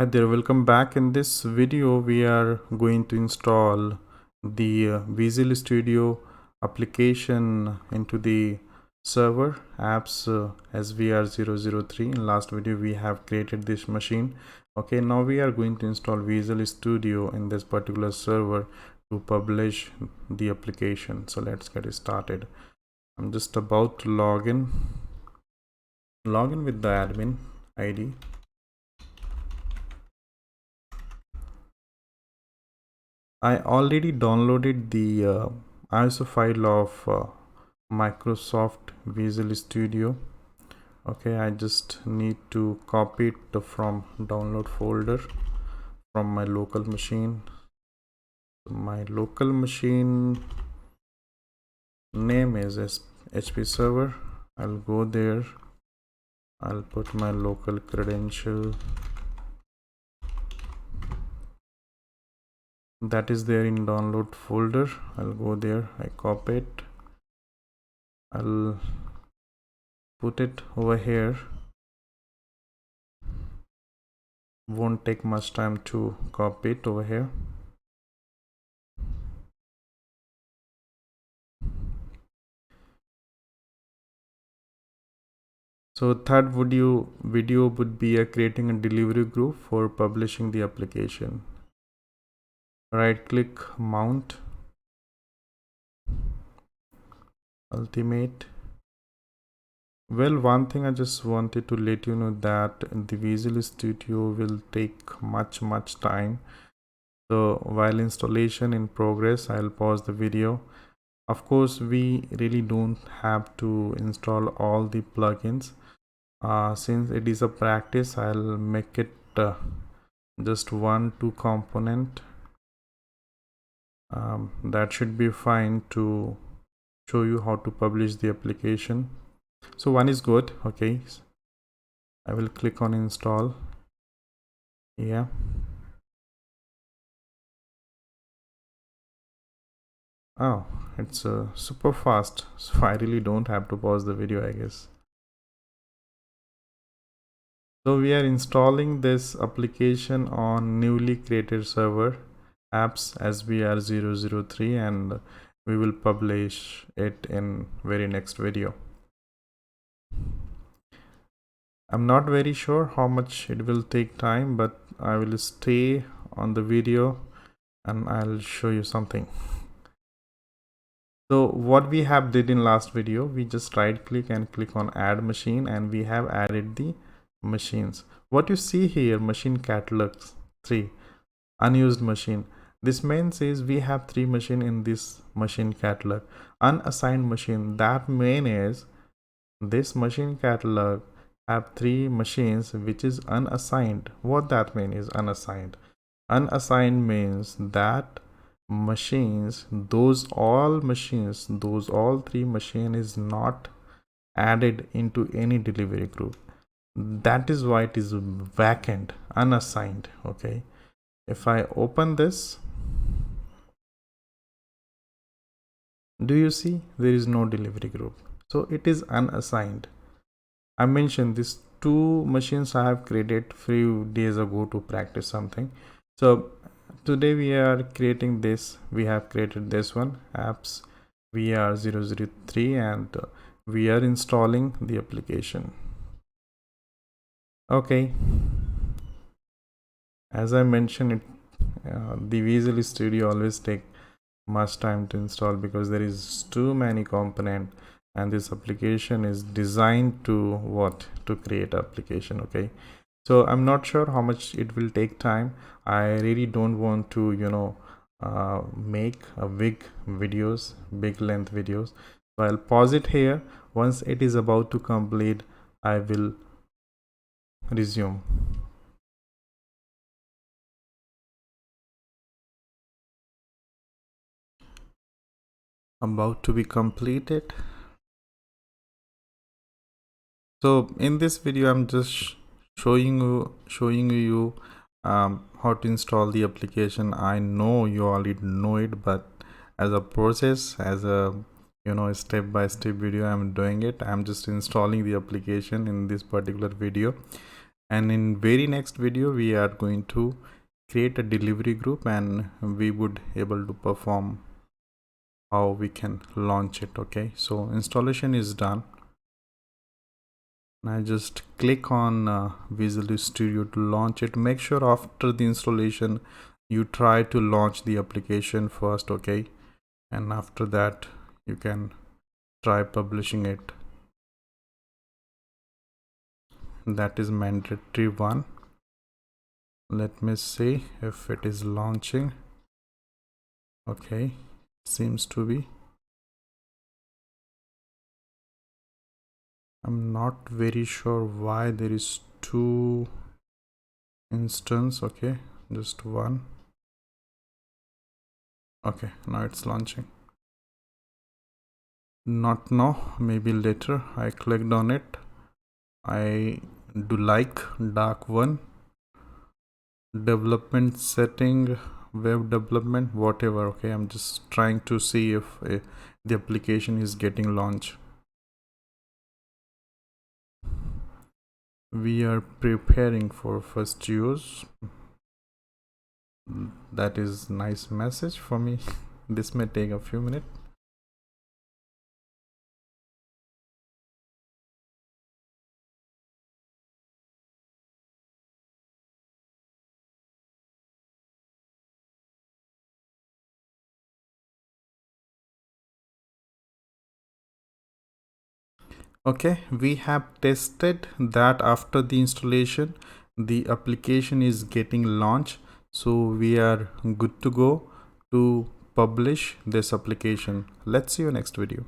Hi there, welcome back. In this video we are going to install the Visual Studio application into the server apps SVR003. In last video we have created this machine. Okay, now we are going to install Visual Studio in this particular server to publish the application. So let's get it started. I'm just about to log in with the admin ID. I already downloaded the ISO file of Microsoft Visual Studio. Okay, I just need to copy it from download folder from my local machine. My local machine name is HP server. I'll go there. I'll put my local credential. That is there in download folder. I'll go there. I copy it. I'll put it over here. Won't take much time to copy it over here. So third video would be creating a delivery group for publishing the application. Right click, mount, ultimate. Well, one thing I just wanted to let you know that the Visual Studio will take much time. So while installation in progress, I'll pause the video. Of course, we really don't have to install all the plugins. Since it is a practice, I'll make it just 1-2 component. That should be fine to show you how to publish the application. So one is good. Okay, I will click on install. Yeah, oh, it's super fast, so I really don't have to pause the video, I guess. So we are installing this application on newly created server apps SVR003, and we will publish it in very next video. I'm not very sure how much it will take time, but I will stay on the video and I'll show you something. So what we have did in last video, we just right click and click on add machine, and we have added the machines. What you see here, machine catalogs 3, unused machine. This means is we have 3 machine in this machine catalog. Unassigned machine, that mean is this machine catalog have 3 machines which is unassigned. What that mean is unassigned. Unassigned means that machines, those all 3 machine is not added into any delivery group. That is why it is vacant, unassigned. Okay, if I open this, do you see there is no delivery group? So it is unassigned. I mentioned these 2 machines I have created few days ago to practice something. So today we are creating this. We have created this one, apps VR003, and we are installing the application. Okay, as I mentioned, the Visual Studio always take much time to install because there is too many components, and this application is designed to create application. Okay, so I'm not sure how much it will take time. I really don't want to make a big length videos, so I'll pause it here. Once it is about to complete, I will resume. About to be completed. So in this video I'm just showing you how to install the application. I know you already know it, but as a process, as a step-by-step video I'm doing it. I'm just installing the application in this particular video, And in very next video we are going to create a delivery group, and we would able to perform how we can launch it. Okay, so installation is done. I just click on Visual Studio to launch it. Make sure after the installation you try to launch the application first, okay, and after that you can try publishing it. That is mandatory one. Let me see if it is launching. Okay, seems to be. I'm not very sure why there is two instance. Okay, just one. Okay, now it's launching. Not now, maybe later. I clicked on it. I do like dark one. Development setting, web development, whatever. Okay, I'm just trying to see if the application is getting launched. We are preparing for first use. That is nice message for me. This may take a few minutes. Okay, we have tested that after the installation the application is getting launched, so we are good to go to publish this application. Let's see you next video.